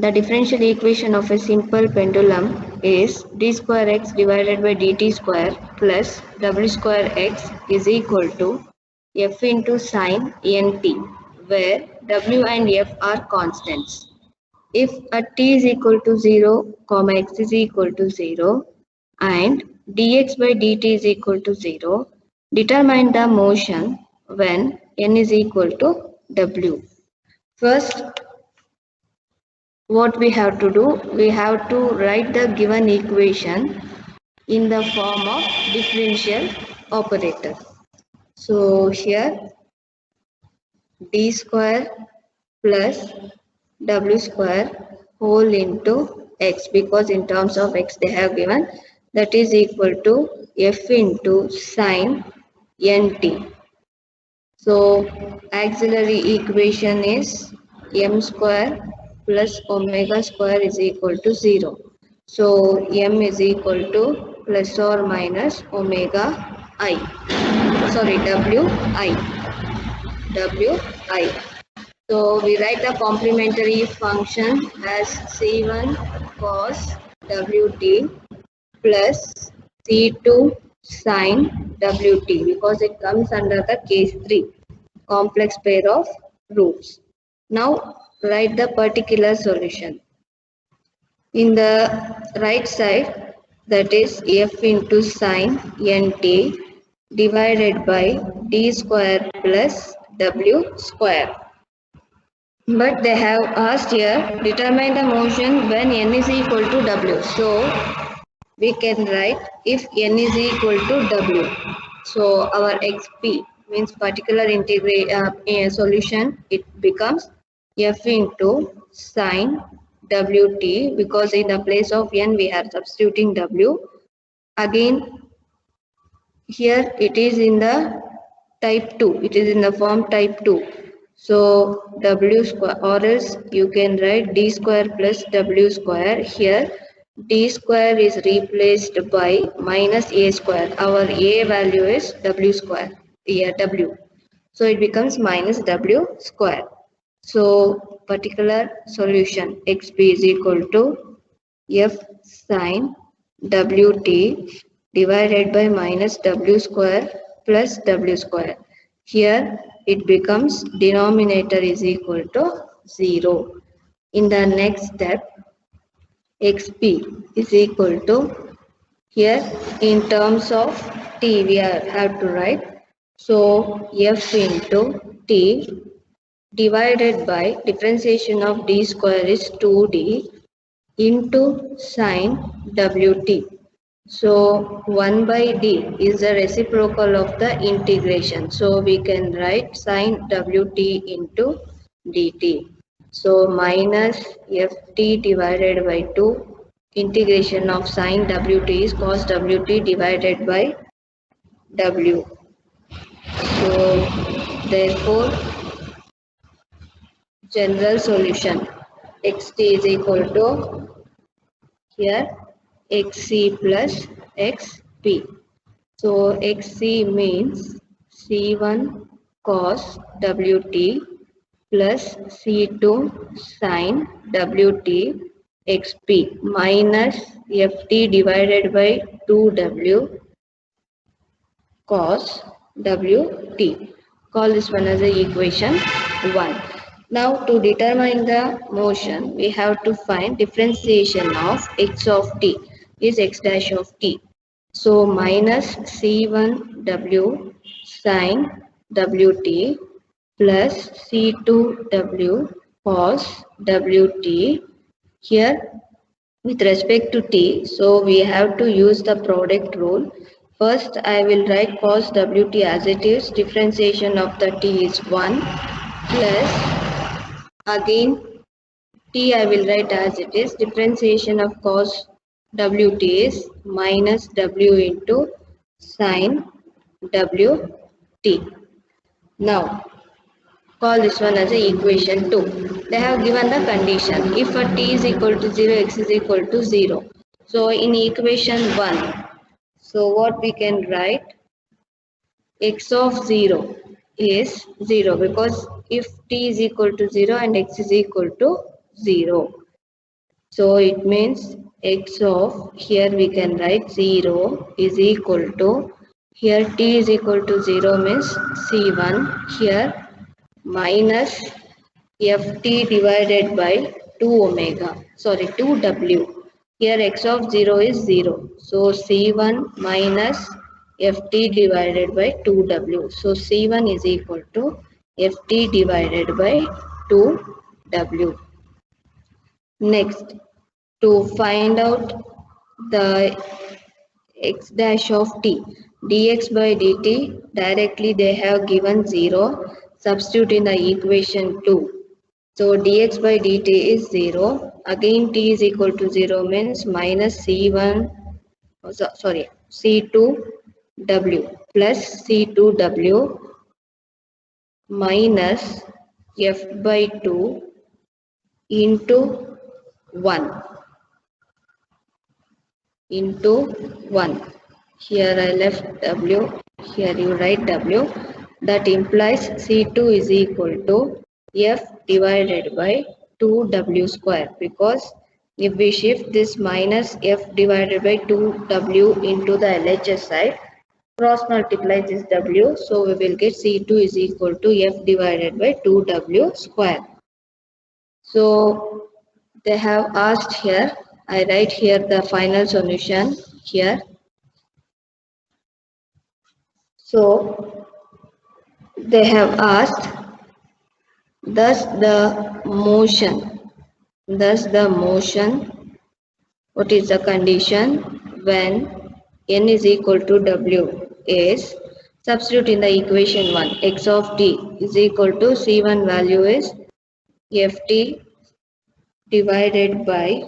The differential equation of a simple pendulum is d square x divided by dt square plus w square x is equal to f into sine nt, where w and f are constants. If at t is equal to 0, x is equal to 0 and dx by dt is equal to 0, determine the motion when n is equal to w. First, what we have to do, we have to write the given equation in the form of differential operator. So here d square plus w square whole into x, because in terms of x they have given, that is equal to f into sine nt. So auxiliary equation is m square plus omega square is equal to 0. So m is equal to plus or minus omega I. Sorry, wi. So we write the complementary function as c1 cos wt plus c2 sin wt, because it comes under the case 3, complex pair of roots. Now write the particular solution. In the right side, that is f into sine nt divided by d square plus w square. But they have asked here, determine the motion when n is equal to w. So we can write if n is equal to w. So our xp means particular solution, it becomes f into sine wt, because in the place of n we are substituting w. Again, here it is in the type 2, it is in the form type 2. So w square, or else you can write d square plus w square. Here d square is replaced by minus a square. Our a value is w square, here w. So it becomes minus w square. So particular solution xp is equal to f sine wt divided by minus w square plus w square. Here it becomes denominator is equal to 0. In the next step, xp is equal to, here in terms of t we have to write, so f into t divided by differentiation of d square is 2d into sine wt. So 1 by d is the reciprocal of the integration. So we can write sine wt into dt. So minus ft divided by 2, integration of sine wt is cos wt divided by w. So therefore general solution xt is equal to, here xc plus xp. So xc means c1 cos wt plus c2 sin wt xp minus ft divided by 2w cos wt. Call this one as a equation 1. Now to determine the motion, we have to find differentiation of x of t is x dash of t. So minus c1w sin wt plus c2w cos wt. Here with respect to t, so we have to use the product rule. First I will write cos wt as it is, differentiation of the t is 1 plus, again t I will write as it is, differentiation of cos wt is minus w into sin wt. Now call this one as a equation 2. They have given the condition, if a t is equal to 0, x is equal to 0. So in equation 1, so what we can write, x of 0 is 0, because if t is equal to 0 and x is equal to 0. So it means x of, here we can write 0 is equal to, here t is equal to 0 means C1, here minus ft divided by 2 omega, sorry 2w. Here x of 0 is 0. So C1 minus ft divided by 2w. So C1 is equal to ft divided by 2w. Next, to find out the x dash of t, dx by dt, directly they have given 0. Substitute in the equation 2. So dx by dt is 0. Again t is equal to 0 means minus C1, sorry, C2w plus C2w minus f by 2 into 1 into 1. Here I left w, here you write w. That implies C2 is equal to f divided by 2w square, because if we shift this minus f divided by 2w into the LHS side, cross multiply this w, so we will get C2 is equal to f divided by 2w square. So they have asked here, I write here the final solution here. So they have asked, thus the motion, what is the condition when n is equal to w is, substitute in the equation 1, x of t is equal to C1 value is ft divided by,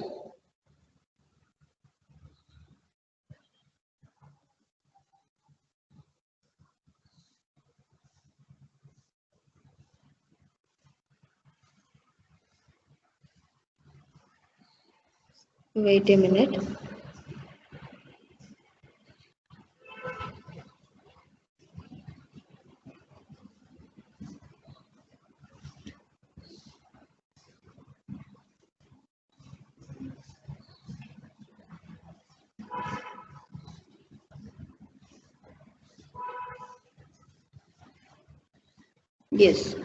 wait a minute. Yes,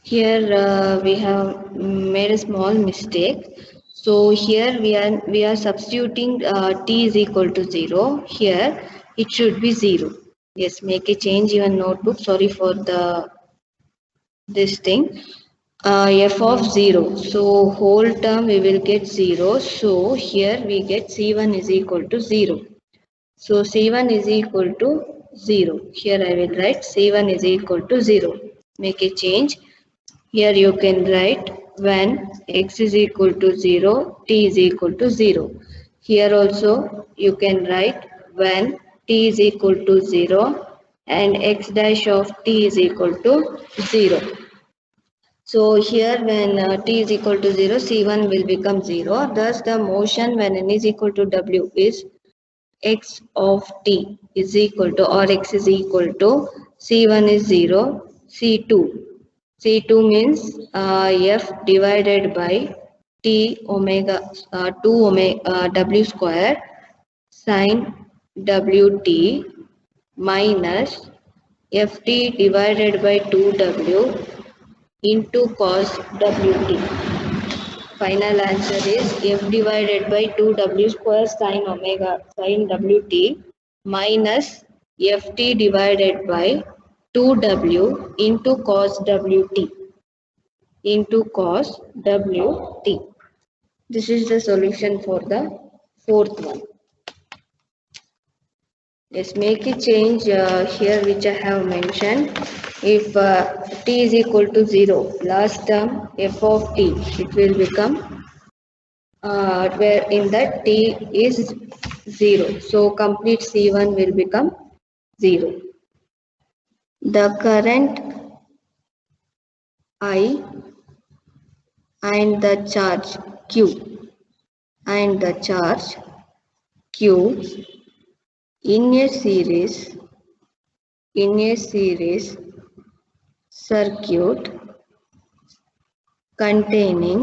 here we have made a small mistake. So here we are substituting t is equal to 0. Here it should be 0. Yes, make a change in your notebook. Sorry for the this thing. F of 0. So whole term we will get 0. So here we get C1 is equal to 0. So C1 is equal to 0. Here I will write C1 is equal to 0. Make a change. Here you can write when x is equal to 0, t is equal to 0. Here also you can write when t is equal to 0 and x dash of t is equal to 0. So here when t is equal to 0, C1 will become 0. Thus the motion when n is equal to w is x of t is equal to, or x is equal to, C1 is 0, C2. C2 means f divided by t omega 2 omega w square sine wt minus ft divided by 2w into cos wt. Final answer is f divided by 2w square sine omega sine wt minus ft divided by 2w into cos wt. This is the solution for the fourth one. Let's make a change here which I have mentioned. If t is equal to 0, last term f of t, it will become where in that t is 0. So complete C1 will become 0. The current I and the charge Q in a series circuit containing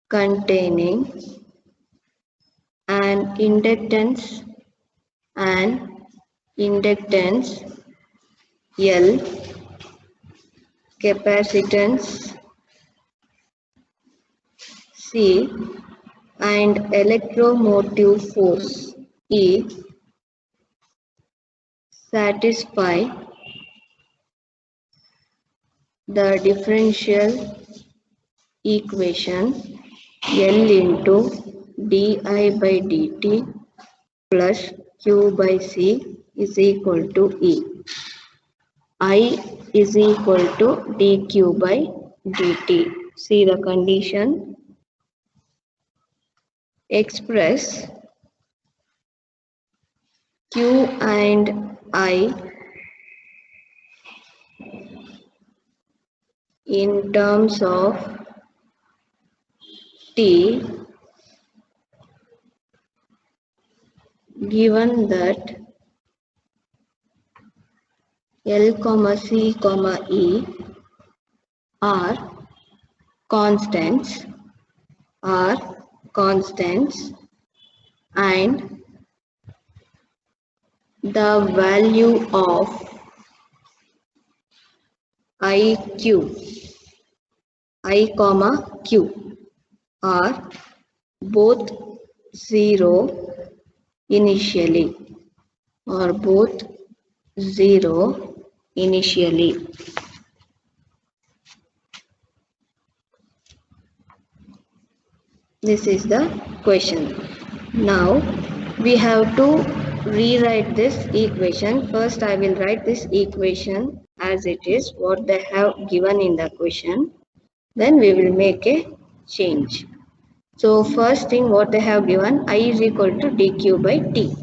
containing an inductance L, capacitance C, and electromotive force E satisfy the differential equation L into di by dt plus Q by C is equal to E. I is equal to dq by dt. See the condition. Express Q and I in terms of t, given that L, C, E are constants and the value of I, Q are both zero initially. This is the question. Now we have to rewrite this equation. First I will write this equation as it is, what they have given in the question. Then we will make a change. So first thing what they have given, I is equal to dq by t.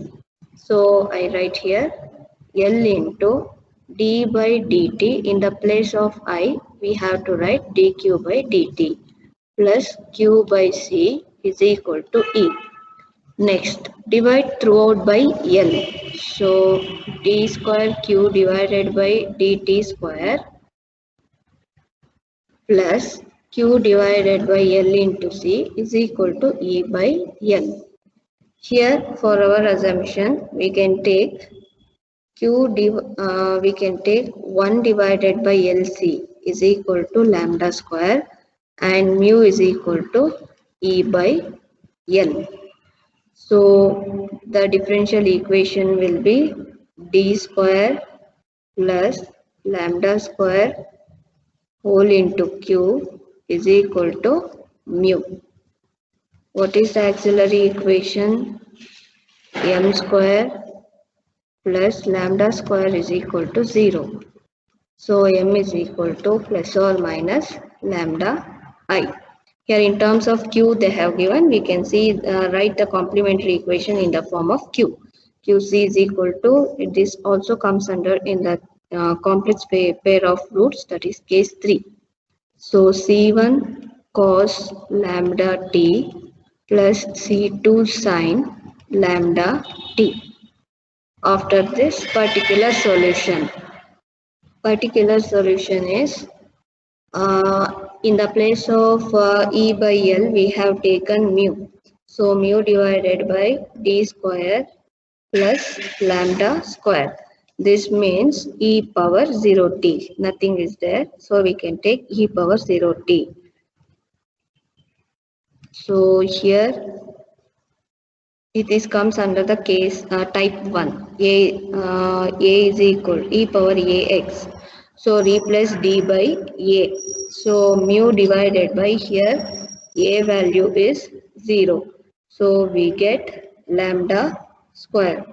So I write here L into d by dt. In the place of I, we have to write dq by dt plus q by c is equal to E. Next, divide throughout by L. So d square q divided by dt square plus q divided by L into C is equal to E by L. Here for our assumption we can take we can take 1 divided by LC is equal to lambda square and mu is equal to E by L. So the differential equation will be d square plus lambda square whole into q is equal to mu. What is the auxiliary equation? M square plus lambda square is equal to 0. So m is equal to plus or minus lambda I. Here in terms of q they have given, we can see write the complementary equation in the form of q. Qc is equal to, this also comes under in the complex pair of roots, that is case 3. So C1 cos lambda t plus C2 sin lambda t. After this particular solution is in the place of E by L we have taken mu. So mu divided by d square plus lambda square. This means e power 0t. Nothing is there. So we can take e power 0t. So here it is comes under the case type 1. A is equal e power ax. So replace d by a. So mu divided by here a value is 0. So we get lambda square.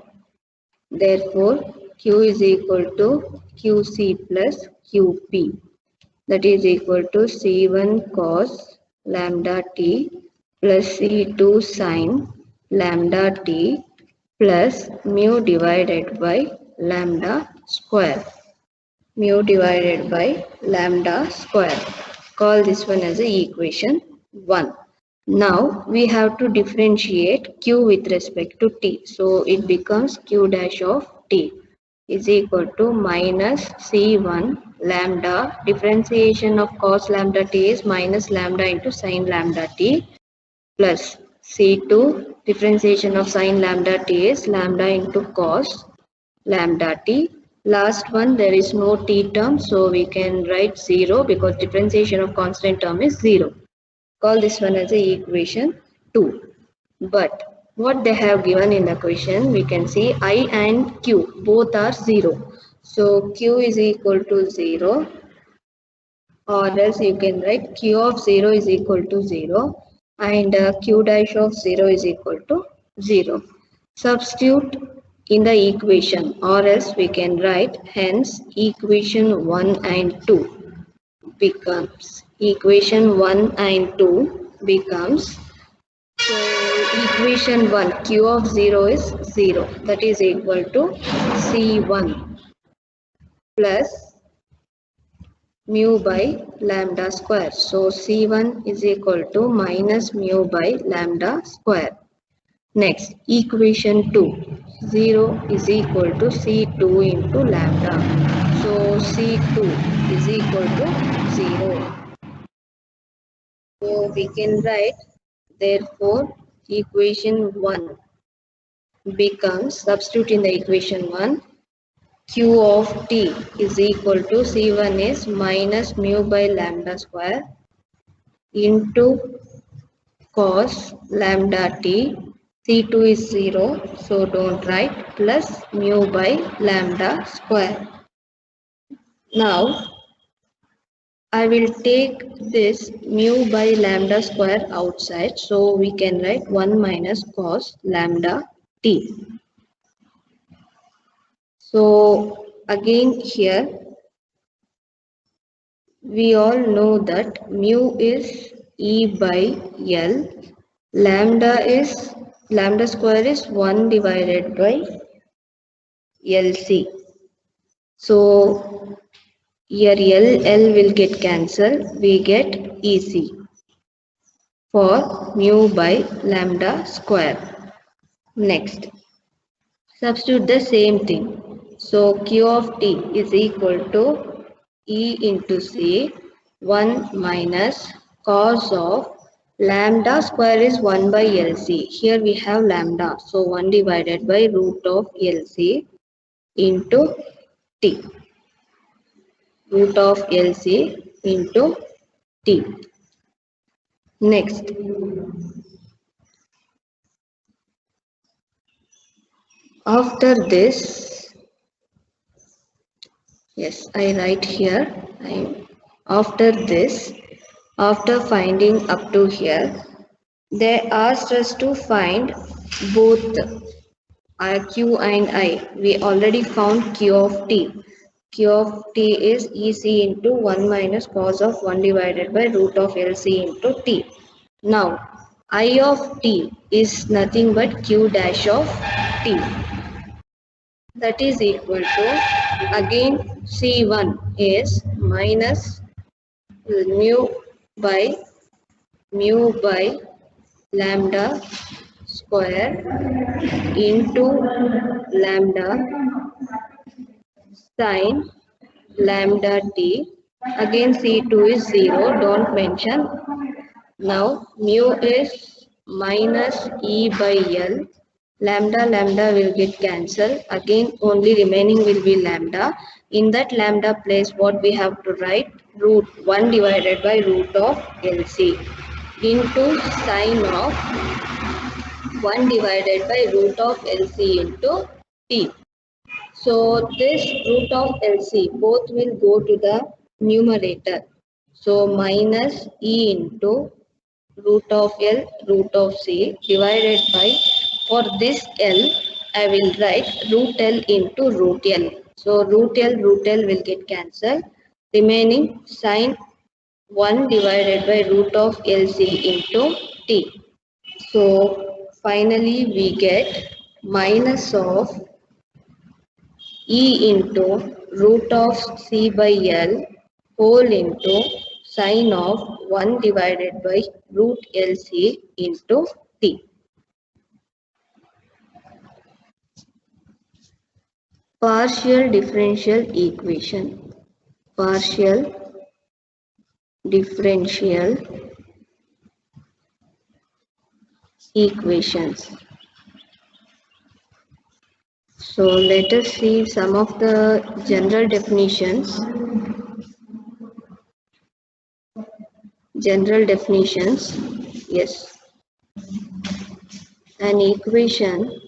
Therefore q is equal to qc plus qp. That is equal to c1 cos lambda t plus c2 sin lambda t plus mu divided by lambda square. Call this one as a equation 1. Now we have to differentiate q with respect to t. So it becomes q dash of t is equal to minus c1 lambda. Differentiation of cos lambda t is minus lambda into sin lambda t plus C2 differentiation of sin lambda t is lambda into cos lambda t. Last one, there is no t term, so we can write 0 because differentiation of constant term is 0. Call this one as a equation 2. But what they have given in the question, we can see I and Q both are 0. So Q is equal to 0, or else you can write Q of 0 is equal to 0 and Q dash of 0 is equal to 0. Substitute in the equation, or else we can write hence equation 1 and 2 becomes equation 1 and 2 becomes, so equation 1 Q of 0 is 0, that is equal to C1 plus mu by lambda square. So C1 is equal to minus mu by lambda square. Next, equation 2, 0 is equal to C2 into lambda. So C2 is equal to 0. So we can write, therefore, equation 1 becomes, substitute in the equation 1, Q of t is equal to C1 is minus mu by lambda square into cos lambda t. C2 is 0, so don't write, plus mu by lambda square. Now, I will take this mu by lambda square outside, so we can write 1 minus cos lambda t. So again here we all know that mu is E by L, lambda square is 1 divided by LC. So here L will get cancelled, we get EC for mu by lambda square. Next, substitute the same thing. So Q of t is equal to E into C, 1 minus cos of lambda square is 1 by LC. Here we have lambda, so 1 divided by root of LC into t. Root of LC into t. Next, after this, yes, I write here, after this, after finding up to here, they asked us to find both Q and I. We already found Q of t. Q of t is EC into 1 minus cos of 1 divided by root of LC into t. Now, I of t is nothing but Q dash of t. That is equal to, again C1 is minus mu by lambda square into lambda sin lambda t. Again C2 is 0, don't mention. Now mu is minus E by L. Lambda will get cancelled. Again only remaining will be lambda. In that lambda place what we have to write? Root 1 divided by root of LC into sine of 1 divided by root of LC into t. So this root of LC both will go to the numerator. So minus E into root of L root of C divided by, for this L I will write root L into root L. So root L will get cancelled, remaining sine 1 divided by root of LC into t. So finally we get minus of E into root of C by L whole into sine of 1 divided by root LC into t. Partial differential equation. Partial differential equations. So let us see some of the general definitions. General definitions. Yes. An equation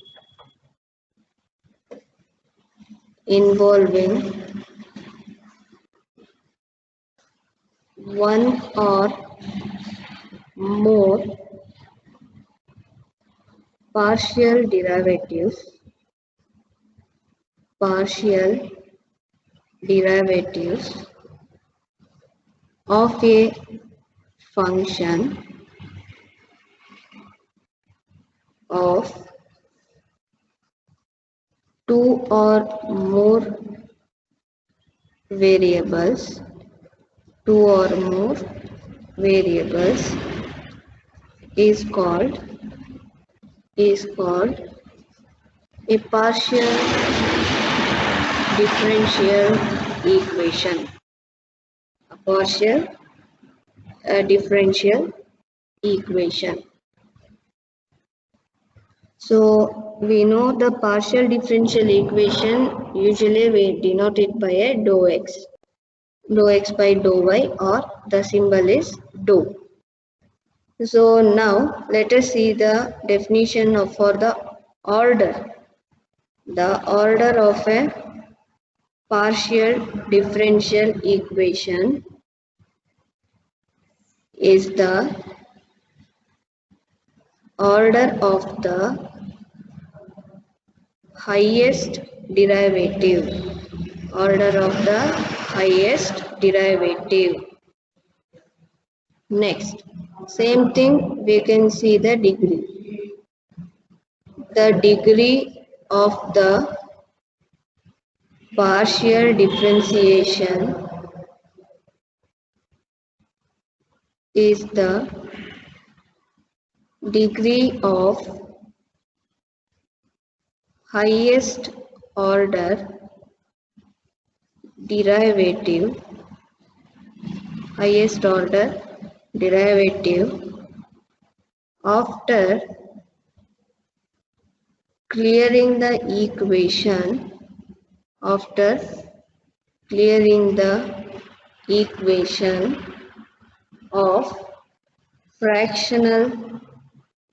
involving one or more partial derivatives of a function of two or more variables, is called a partial differential equation. A partial differential equation. So we know the partial differential equation, usually we denote it by a dou x by dou y, or the symbol is dou. So now let us see the definition for the order. The order of a partial differential equation is the order of the highest derivative. Order of the highest derivative. Next, same thing, we can see the degree. The degree of the partial differentiation is the degree of highest order derivative after clearing the equation of fractional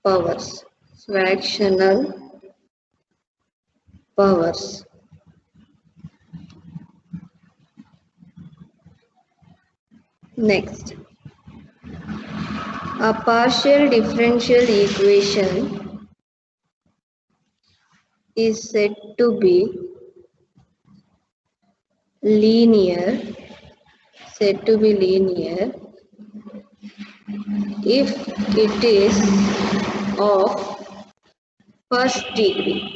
powers. Next, a partial differential equation is said to be linear if it is of first degree.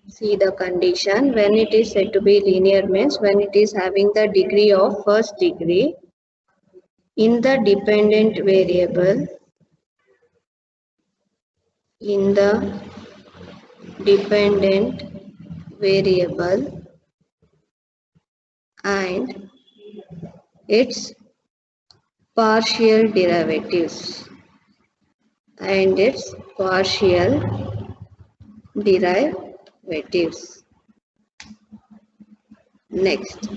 See the condition, when it is said to be linear means when it is having the degree of first degree in the dependent variable and its partial derivatives. Next,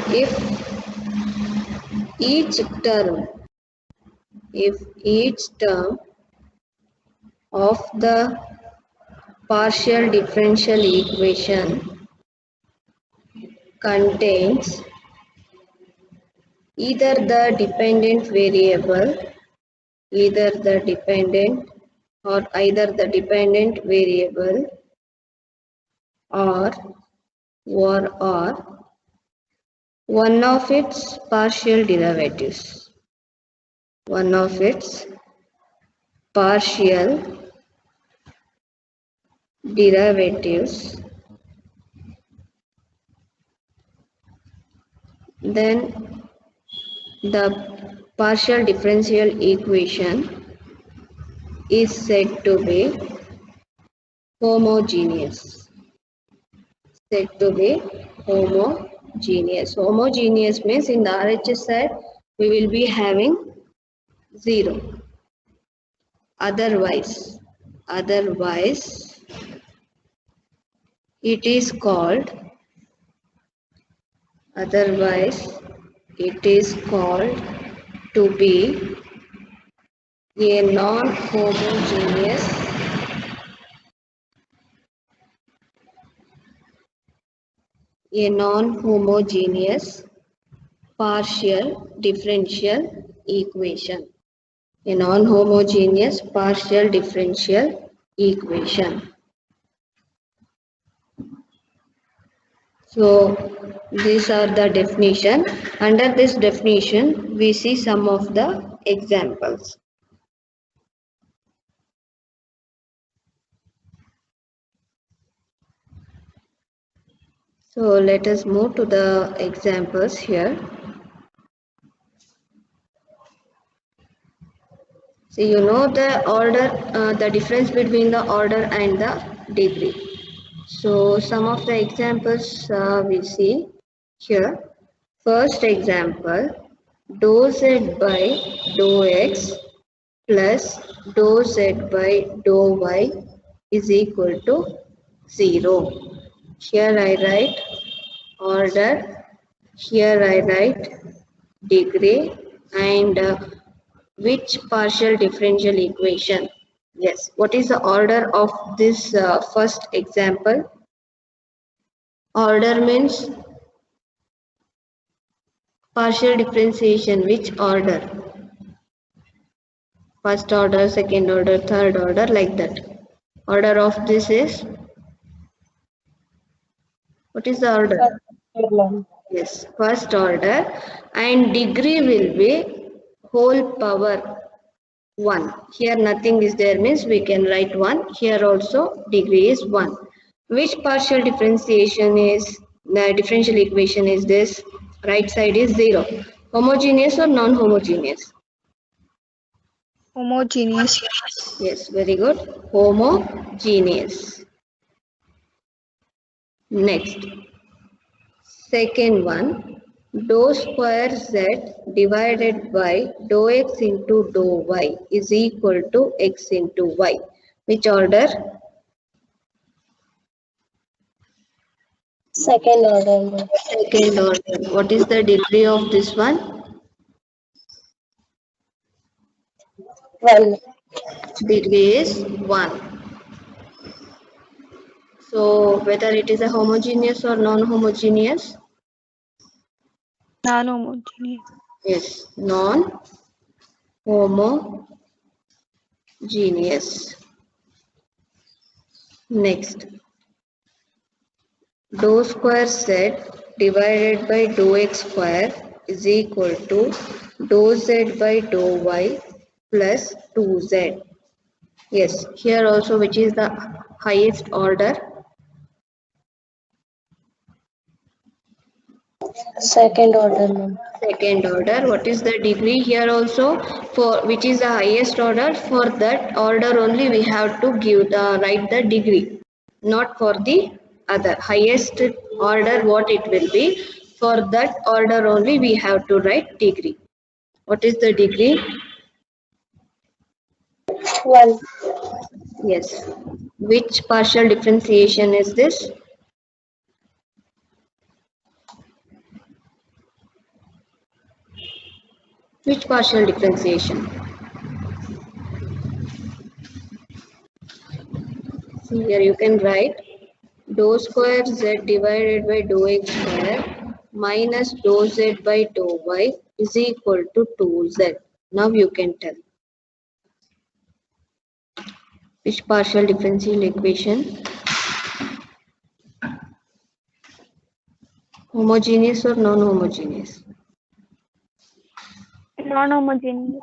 if each term of the partial differential equation contains either the dependent variable or one of its partial derivatives. Then the partial differential equation is said to be homogeneous. Homogeneous means in the RHS side we will be having 0. Otherwise, it is called to be a non-homogeneous partial differential equation. A non-homogeneous partial differential equation. So these are the definition. Under this definition, we see some of the examples. So let us move to the examples here. So you know the order, the difference between the order and the degree. So some of the examples we see here. First example, dou z by dou x plus dou z by dou y is equal to 0. Here I write order, here I write degree, and which partial differential equation? Yes, what is the order of this first example? Order means partial differentiation. Which order? First order, second order, third order, like that. Order of this is, what is the order? Yes, first order, and degree will be whole power 1. Here nothing is there means we can write 1. Here also degree is 1. Which partial differentiation is, the differential equation is this? Right side is 0. Homogeneous or non-homogeneous? Homogeneous. Yes, very good. Homogeneous. Next, second one, dou square z divided by dou x into dou y is equal to x into y. Which order? Second order. Second order. What is the degree of this one? 1. Degree is 1. So whether it is a homogeneous or non-homogeneous? Non-homogeneous. Yes, non-homogeneous. Next, dou square z divided by dou x square is equal to dou z by dou y plus 2z. Yes, here also which is the highest order? Second order. Second order. What is the degree here also? For which is the highest order? For that order only we have to give the write the degree, not for the other. Highest order what it will be? For that order only we have to write degree. What is the degree? 1. Yes. Which partial differentiation is this? Which partial differentiation? See here you can write dou square z divided by dou x square minus dou z by dou y is equal to 2z. Now you can tell. Which partial differential equation? Homogeneous or non-homogeneous? Non-homogeneous.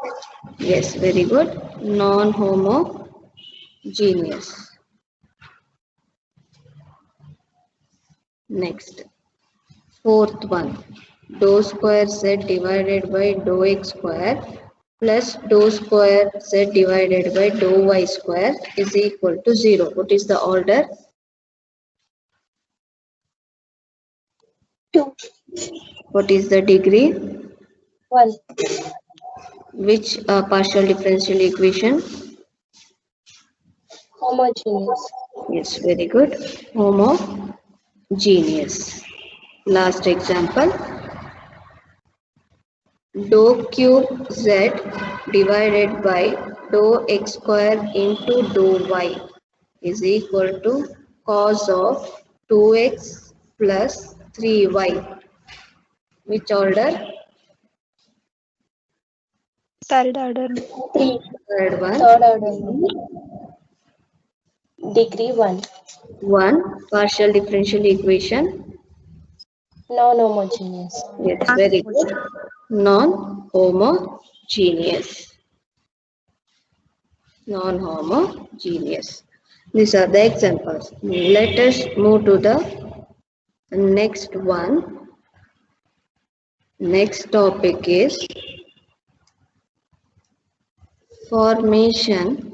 Yes, very good. Non-homogeneous. Next, fourth one. Dou square z divided by dou x square plus dou square z divided by dou y square is equal to 0. What is the order? 2. What is the degree? 1. Which partial differential equation? Homogeneous. Yes, very good. Homogeneous. Last example. Dou cube z divided by dou x square into dou y is equal to cos of 2x plus 3y. Which order? Third order. Three. Third one. Third order. Degree 1. 1. Partial differential equation. Non-homogeneous. Yes, very good. Non-homogeneous. Non-homogeneous. These are the examples. Let us move to the next one. Next topic is formation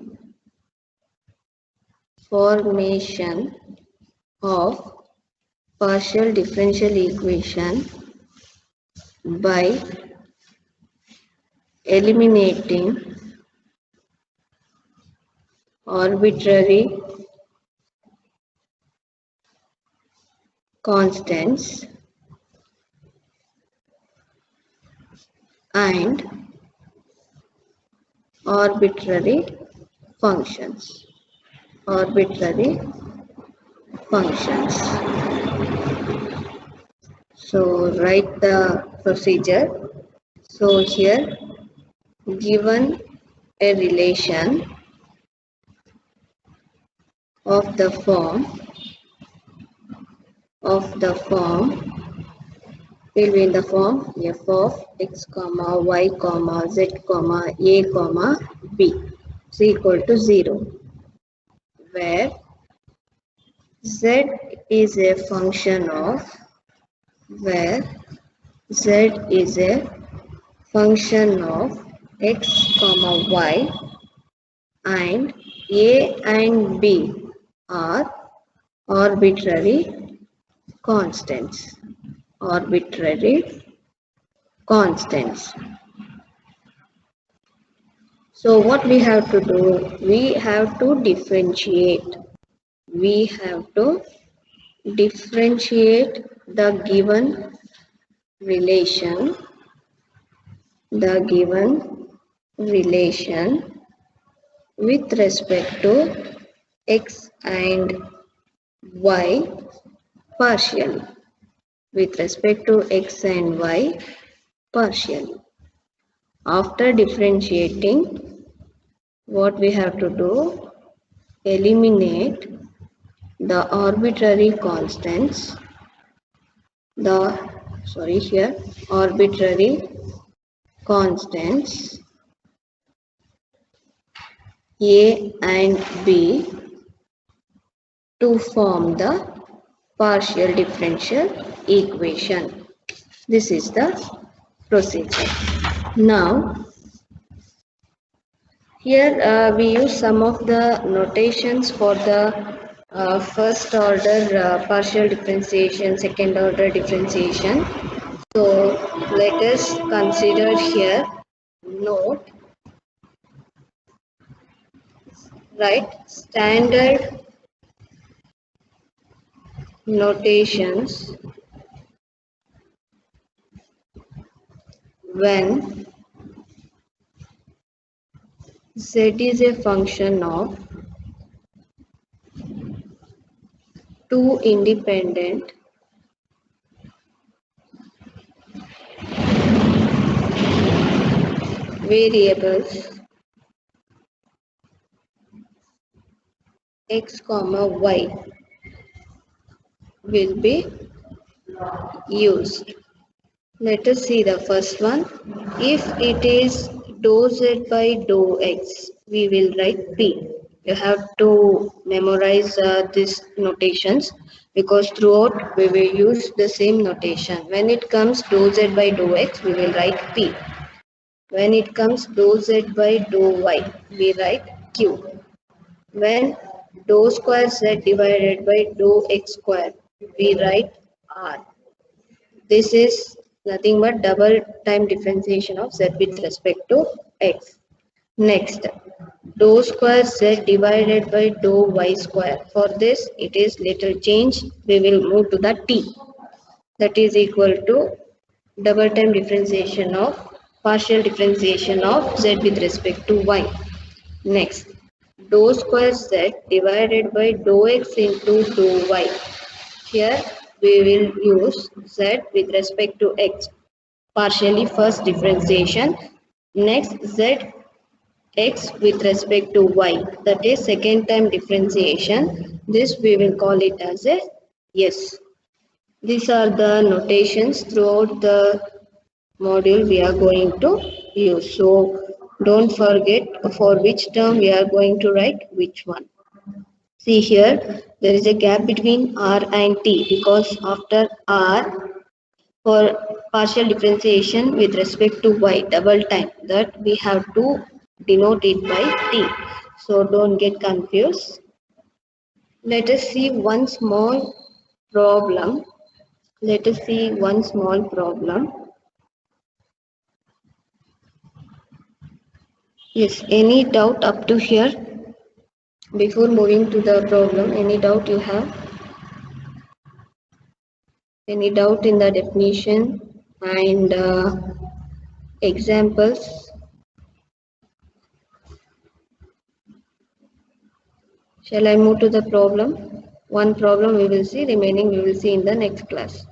of partial differential equation by eliminating arbitrary constants and arbitrary functions. So write the procedure. So here, given a relation of the form will be in the form f of x comma y comma z comma a comma b is equal to 0, where z is a function of x comma y, and a and b are arbitrary constants. So what we have to do? We have to differentiate. The given relation with respect to x and y partially. After differentiating, what we have to do? Eliminate the arbitrary constants, arbitrary constants a and b to form the partial differential equation. This is the procedure. Now, here we use some of the notations for the first order partial differentiation, second order differentiation. So let us consider here. Note, write standard notations when z is a function of two independent variables x comma y will be used. Let us see the first one. If it is dou z by dou x, we will write p. You have to memorize these notations, because throughout we will use the same notation. When it comes dou z by dou x, we will write p. When it comes dou z by dou y, we write q. When dou square z divided by dou x square, we write r. This is nothing but double time differentiation of z with respect to x. Next, dou square z divided by dou y square. For this, it is little change. We will move to the t. That is equal to double time differentiation of partial differentiation of z with respect to y. Next, dou square z divided by dou x into dou y. Here we will use z with respect to x. Partially first differentiation. Next, z x with respect to y. That is second time differentiation. This we will call it as a yes. These are the notations throughout the module we are going to use. So don't forget for which term we are going to write which one. See here, there is a gap between r and t because after r for partial differentiation with respect to y double time that we have to denote it by t. So don't get confused. Let us see one small problem. Let us see one small problem. Yes, any doubt up to here? Before moving to the problem, any doubt you have? Any doubt in the definition and examples? Shall I move to the problem? One problem we will see, remaining we will see in the next class.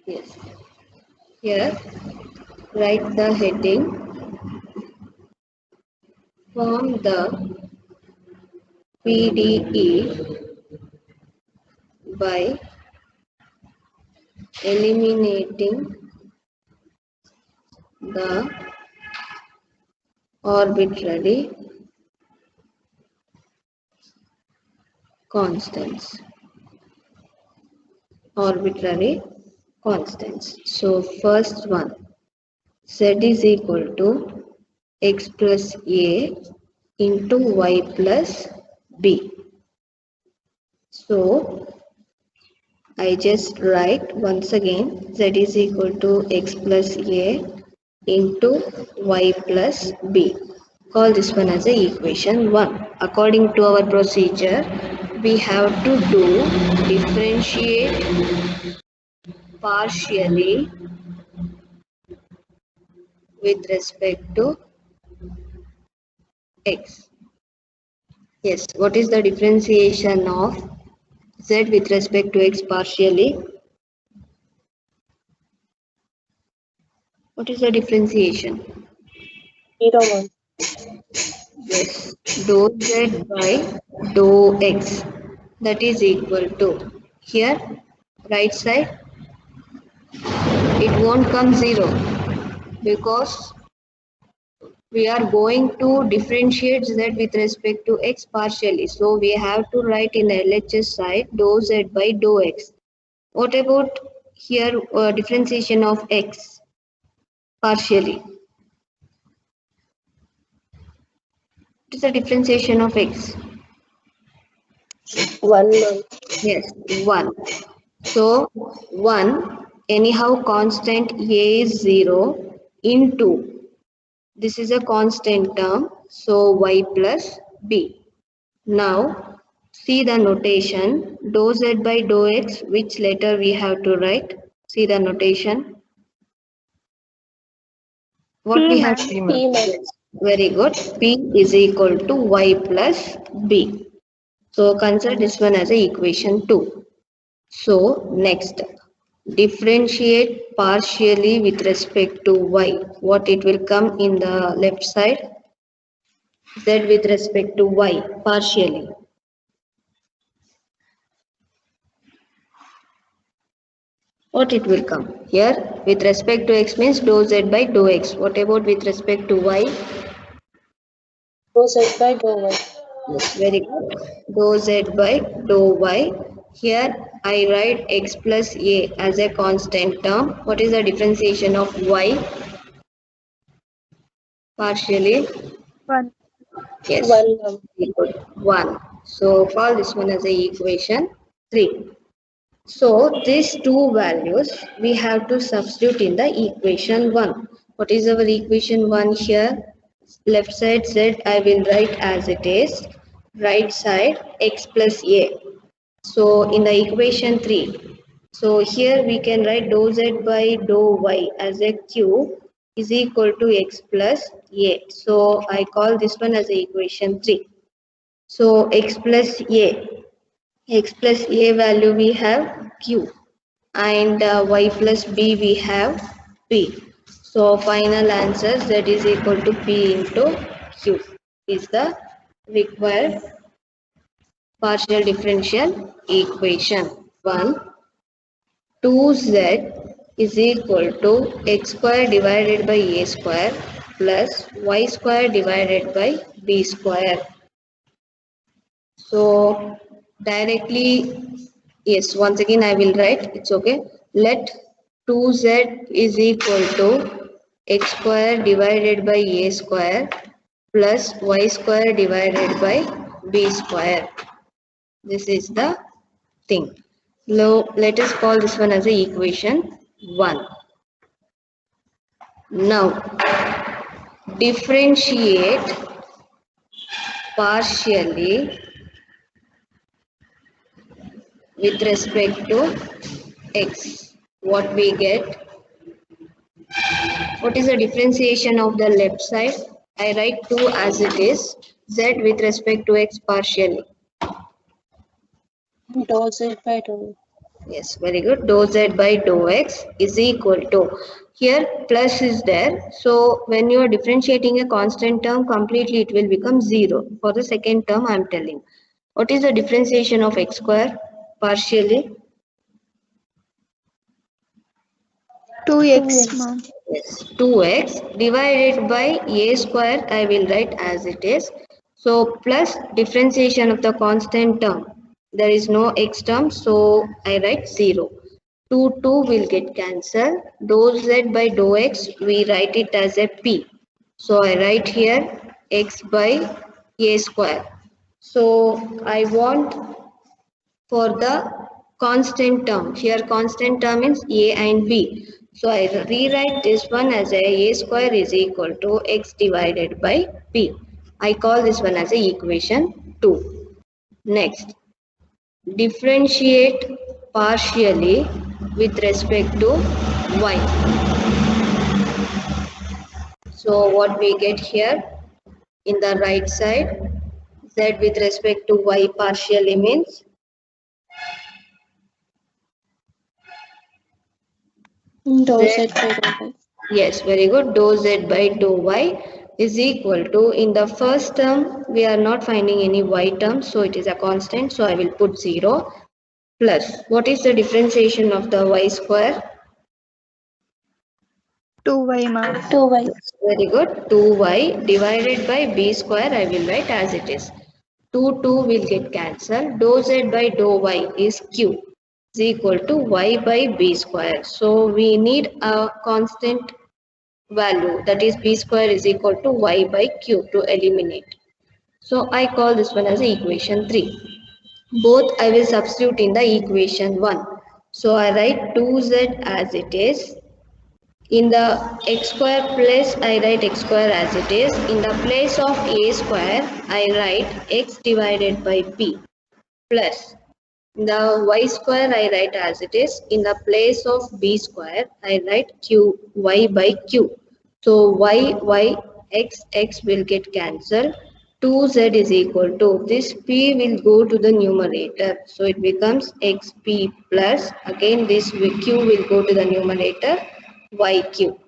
Yes. Here, write the heading. Form the PDE by eliminating the arbitrary constants. Arbitrary constants. So first one, z is equal to x plus a into y plus b. So I just write once again z is equal to x plus a into y plus b. Call this one as a equation 1. According to our procedure, we have to do differentiate partially with respect to x. Yes, what is the differentiation of z with respect to x partially? What is the differentiation? 0, 1. Yes, dou z by dou x. That is equal to, here, right side, it won't come 0 because we are going to differentiate z with respect to x partially. So we have to write in the LHS side dou z by dou x. What about here differentiation of x partially? What is the differentiation of x? 1, 1. Yes, 1. So 1, anyhow constant a is 0 into, this is a constant term, so y plus b. Now see the notation, dou z by dou x, which letter we have to write? See the notation. What we have to P, ma'am. Yes, very good. P is equal to y plus b. So consider this one as a equation 2. So next, differentiate partially with respect to y. What it will come in the left side? Z with respect to y partially. What it will come? Here with respect to x means dou z by dou x. What about with respect to y? Dou z by dou y. Yes, very good. Dou z by dou y. Here I write x plus a as a constant term. What is the differentiation of y? Partially? 1. Yes. 1, ma'am. Very good. 1. So call this one as a equation 3. So these two values we have to substitute in the equation 1. What is our equation 1 here? Left side z I will write as it is. Right side x plus a. So in the equation 3, so here we can write dou z by dou y as a q is equal to x plus a. So I call this one as a equation 3. So x plus a value we have q, and y plus b we have p. So final answer z is equal to p into q is the required partial differential equation. 1, 2z is equal to x square divided by a square plus y square divided by b square. So directly, yes, once again I will write, it's okay. Let 2z is equal to x square divided by a square plus y square divided by b square. This is the thing. Now let us call this one as a equation 1. Now differentiate partially with respect to x. What we get? What is the differentiation of the left side? I write 2 as it is. Z with respect to x partially. Dou z by dou. Yes, very good. Dou z by dou x is equal to, here plus is there. So when you are differentiating a constant term completely, it will become 0. For the second term, I am telling. What is the differentiation of x square partially? 2x, ma'am. Yes, 2x divided by a square I will write as it is. So plus differentiation of the constant term. There is no x term, so I write 0. 2 will get cancelled. Dou z by dou x, we write it as a p. So I write here x by a square. So I want for the constant term. Here constant term means a and b. So I rewrite this one as a square is equal to x divided by p. I call this one as a equation 2. Next, differentiate partially with respect to y. So what we get here in the right side, z with respect to y partially means Dou z. z by dou y. Yes, very good. Dou z by dou y is equal to, in the first term, we are not finding any y term, so it is a constant, so I will put 0 plus. What is the differentiation of the y square? 2y, ma'am. Dou y. Very good. 2y divided by b square, I will write as it is. 2 will get cancelled. Dou z by dou y is q is equal to y by b square. So we need a constant value, that is b square is equal to y by q to eliminate. So I call this one as equation 3. Both I will substitute in the equation 1. So I write 2z as it is. In the x square place, I write x square as it is. In the place of a square, I write x divided by b plus. In the y square, I write as it is. In the place of b square, I write q y by q. So y, x will get cancelled. 2z is equal to, this p will go to the numerator. So it becomes xp plus, again this q will go to the numerator, yq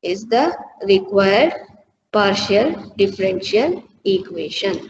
is the required partial differential equation.